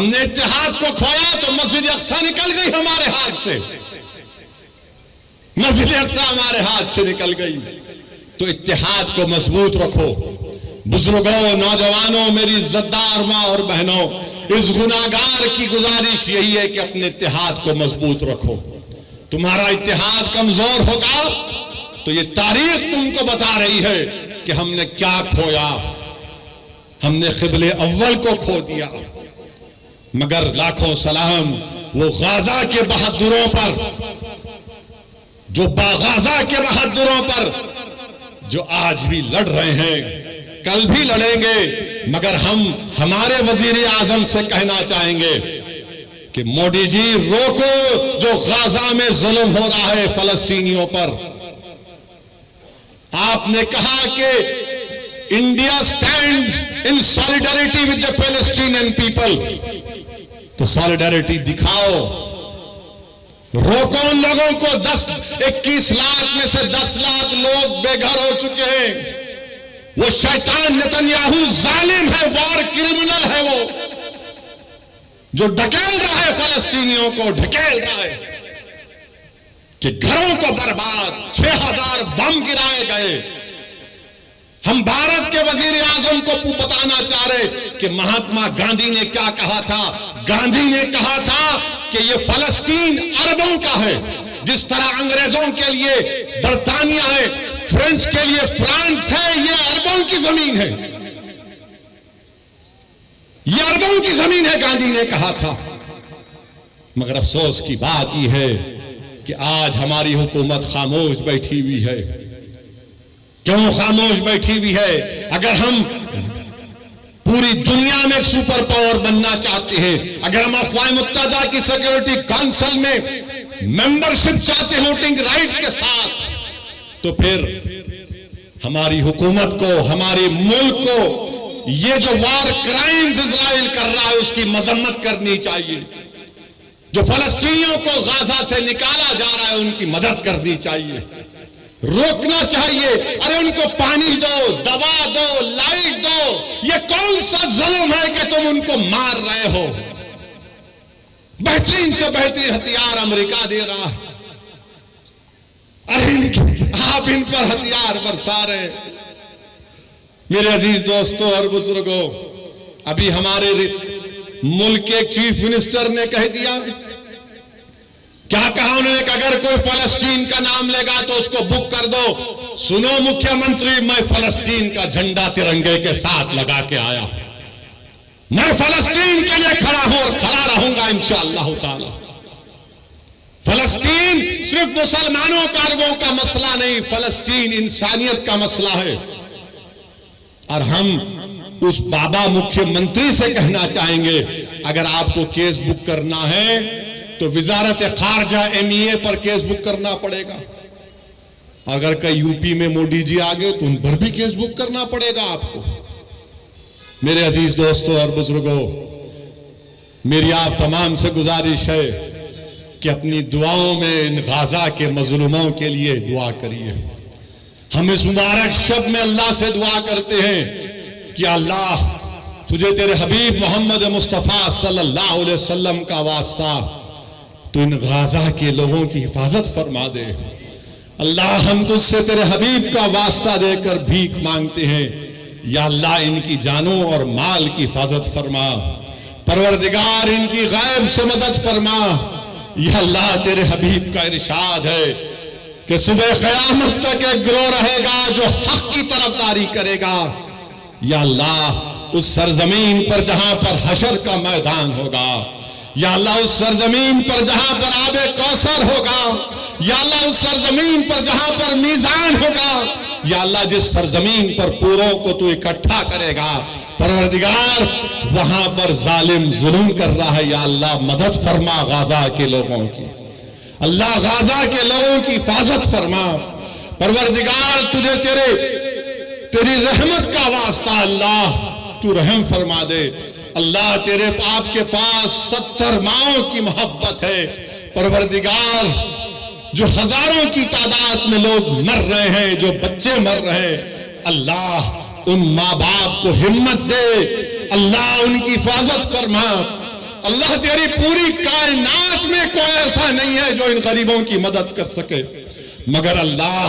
ہم نے اتحاد کو کھویا تو مسجد اقصی نکل گئی ہمارے ہاتھ سے، مسجد اقصی ہمارے ہاتھ سے نکل گئی۔ تو اتحاد کو مضبوط رکھو۔ بزرگوں، نوجوانوں، میری عزتدار ماں اور بہنوں، اس گناہگار کی گزارش یہی ہے کہ اپنے اتحاد کو مضبوط رکھو۔ تمہارا اتحاد کمزور ہوگا تو یہ تاریخ تم کو بتا رہی ہے کہ ہم نے کیا کھویا۔ ہم نے قبلے اول کو کھو دیا، مگر لاکھوں سلام وہ غازہ کے بہادروں پر، جو غازہ کے بہادروں پر جو آج بھی لڑ رہے ہیں، کل بھی لڑیں گے، مگر ہم ہمارے وزیر اعظم سے کہنا چاہیں گے کہ مودی جی روکو جو غازہ میں ظلم ہو رہا ہے فلسطینیوں پر۔ آپ نے کہا کہ India stands in solidarity with the Palestinian people, تو سالیڈیرٹی دکھاؤ، روکو ان لوگوں کو۔ 21 لاکھ میں سے 10 لاکھ لوگ بے گھر ہو چکے ہیں۔ وہ شیطان نتنیاہو ظالم ہے، وار کرمنل ہے، وہ جو ڈھکیل رہا ہے فلسطینیوں کو، ڈھکیل رہا ہے کہ گھروں کو برباد، 6000 بم گرائے گئے۔ ہم بھارت کے وزیر اعظم کو بتانا چاہ رہے کہ مہاتما گاندھی نے کیا کہا تھا۔ گاندھی نے کہا تھا کہ یہ فلسطین عربوں کا ہے، جس طرح انگریزوں کے لیے برطانیہ ہے، فرینچ کے لیے فرانس ہے، یہ عربوں کی زمین ہے، یہ عربوں کی زمین ہے، گاندھی نے کہا تھا۔ مگر افسوس کی بات یہ ہے کہ آج ہماری حکومت خاموش بیٹھی ہوئی ہے۔ کیوں خاموش بیٹھی ہوئی ہے؟ اگر ہم پوری دنیا میں ایک سپر پاور بننا چاہتے ہیں، اگر ہم اقوام متحدہ کی سیکورٹی کونسل میں ممبرشپ چاہتے ہیں ووٹنگ رائٹ کے ساتھ، تو پھر ہماری حکومت کو، ہمارے ملک کو یہ جو وار کرائمز اسرائیل کر رہا ہے اس کی مذمت کرنی چاہیے۔ جو فلسطینیوں کو غازہ سے نکالا جا رہا ہے ان کی مدد کرنی چاہیے، روکنا چاہیے۔ ارے ان کو پانی دو، دوا دو، لائٹ دو۔ یہ کون سا ظلم ہے کہ تم ان کو مار رہے ہو؟ بہترین سے بہترین ہتھیار امریکہ دے رہا ہے، ارے آپ ان پر ہتھیار برسا رہے۔ میرے عزیز دوستوں اور بزرگوں، ابھی ہمارے ملک کے چیف منسٹر نے کہہ دیا، کیا کہا انہوں نے کہ اگر کوئی فلسطین کا نام لے گا تو اس کو بک کر دو۔ سنو مکھیہ منتری، میں فلسطین کا جھنڈا ترنگے کے ساتھ لگا کے آیا، میں فلسطین کے لیے کھڑا ہوں اور کھڑا رہوں گا انشاءاللہ تعالی۔ فلسطین صرف مسلمانوں کا عربوں کا مسئلہ نہیں، فلسطین انسانیت کا مسئلہ ہے۔ اور ہم اس بابا مکھیہ منتری سے کہنا چاہیں گے، اگر آپ کو کیس بک کرنا ہے تو وزارت خارجہ MEA پر کیس بک کرنا پڑے گا۔ اگر کئی یو پی میں مودی جی آگے تو ان پر بھی کیس بک کرنا پڑے گا آپ کو۔ میرے عزیز دوستوں اور بزرگوں، میری آپ تمام سے گزارش ہے کہ اپنی دعاؤں میں ان غازہ کے مظلوموں کے لیے دعا کریے۔ ہم اس مبارک شب میں اللہ سے دعا کرتے ہیں کہ اللہ تجھے تیرے حبیب محمد مصطفیٰ صلی اللہ علیہ وسلم کا واسطہ تو ان غازہ کے لوگوں کی حفاظت فرما دے۔ اللہ ہم تجھ سے تیرے حبیب کا واسطہ دے کر بھیک مانگتے ہیں، یا اللہ ان کی جانوں اور مال کی حفاظت فرما، پروردگار ان کی غیب سے مدد فرما۔ یا اللہ تیرے حبیب کا ارشاد ہے کہ صبح قیامت تک ایک گروہ رہے گا جو حق کی طرفداری کرے گا۔ یا اللہ اس سرزمین پر جہاں پر حشر کا میدان ہوگا، یا اللہ اس سرزمین پر جہاں پر آب کوثر ہوگا، یا اللہ اس سرزمین پر جہاں پر میزان ہوگا، یا اللہ جس سرزمین پر پوروں کو تو اکٹھا کرے گا، پروردگار وہاں پر ظالم ظلم کر رہا ہے، یا اللہ مدد فرما غازہ کے لوگوں کی، اللہ غازہ کے لوگوں کی حفاظت فرما۔ پروردگار تجھے تیری رحمت کا واسطہ اللہ تو رحم فرما دے۔ اللہ تیرے آپ کے پاس 70 ماؤں کی محبت ہے، پروردگار جو ہزاروں کی تعداد میں لوگ مر رہے ہیں، جو بچے مر رہے ہیں، اللہ ان ماں باپ کو ہمت دے، اللہ ان کی حفاظت فرما۔ اللہ تیری پوری کائنات میں کوئی ایسا نہیں ہے جو ان غریبوں کی مدد کر سکے مگر اللہ۔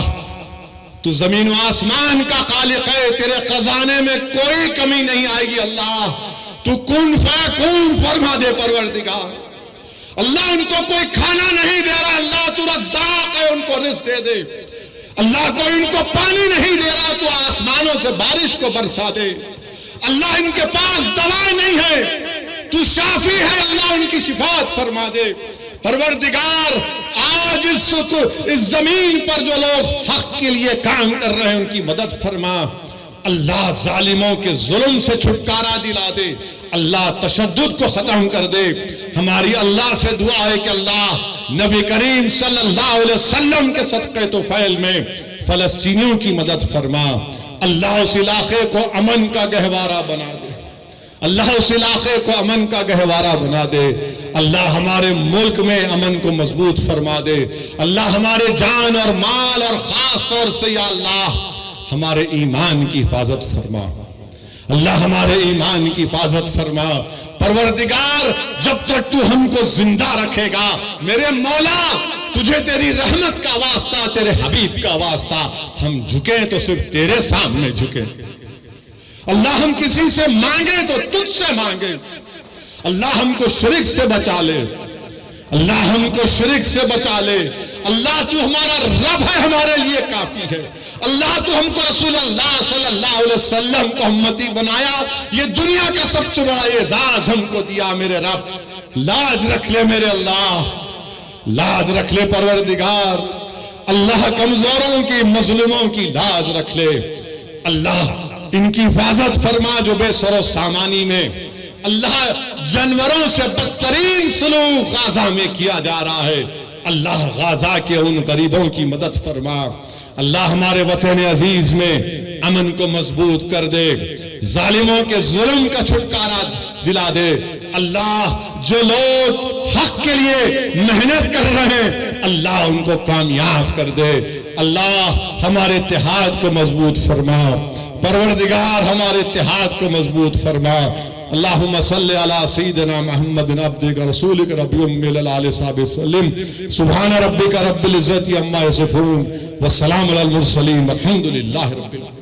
تو زمین و آسمان کا خالق ہے، تیرے خزانے میں کوئی کمی نہیں آئے گی اللہ۔ تو کن فیکون فرما دے پروردگار۔ اللہ ان کو کوئی کھانا نہیں دے رہا، اللہ تو رزاق ہے، ان کو رزق دے دے۔ اللہ کوئی ان کو پانی نہیں دے رہا، تو آسمانوں سے بارش کو برسا دے۔ اللہ ان کے پاس دوا نہیں ہے، تو شافی ہے، اللہ ان کی شفاعت فرما دے۔ پروردگار آج اس زمین پر جو لوگ حق کے لیے کام کر رہے ہیں ان کی مدد فرما۔ اللہ ظالموں کے ظلم سے چھٹکارا دلا دے، اللہ تشدد کو ختم کر دے۔ ہماری اللہ سے دعا ہے کہ اللہ نبی کریم صلی اللہ علیہ وسلم کے صدقے طفیل میں فلسطینیوں کی مدد فرما۔ اللہ اس علاقے کو امن کا گہوارہ بنا دے، اللہ اس علاقے کو امن کا گہوارہ بنا دے۔ اللہ ہمارے ملک میں امن کو مضبوط فرما دے۔ اللہ ہمارے جان اور مال اور خاص طور سے یا اللہ ہمارے ایمان کی حفاظت فرما، اللہ ہمارے ایمان کی حفاظت فرما۔ پروردگار جب تک تو ہم کو زندہ رکھے گا میرے مولا، تجھے تیری رحمت کا واسطہ، تیرے حبیب کا واسطہ، ہم جھکیں تو صرف تیرے سامنے جھکیں۔ اللہ ہم کسی سے مانگے تو تجھ سے مانگے۔ اللہ ہم کو شرک سے بچا لے، اللہ ہم کو شرک سے بچا لے۔ اللہ تو ہمارا رب ہے، ہمارے لیے کافی ہے۔ اللہ تو ہم کو رسول اللہ صلی اللہ علیہ وسلم کو امتی بنایا، یہ دنیا کا سب سے بڑا اعزاز ہم کو دیا میرے رب۔ لاج رکھ لے میرے اللہ، لاج رکھ لے پروردگار۔ اللہ کمزوروں کی، مظلوموں کی لاج رکھ لے۔ اللہ ان کی حفاظت فرما جو بے سر و سامانی میں اللہ جانوروں سے بدترین سلوک غزہ میں کیا جا رہا ہے، اللہ غزہ کے ان غریبوں کی مدد فرما۔ اللہ ہمارے وطن عزیز میں امن کو مضبوط کر دے، ظالموں کے ظلم کا چھٹکارا دلا دے۔ اللہ جو لوگ حق کے لیے محنت کر رہے ہیں اللہ ان کو کامیاب کر دے۔ اللہ ہمارے اتحاد کو مضبوط فرما، پروردگار ہمارے اتحاد کو مضبوط فرما۔ اللہم صلی علی سیدنا محمد عبدک رسولک ربی امی العلی صحابہ وسلم۔ سبحان ربک رب العزت عما یصفون والسلام علی المرسلین والحمدللہ رب العالمین۔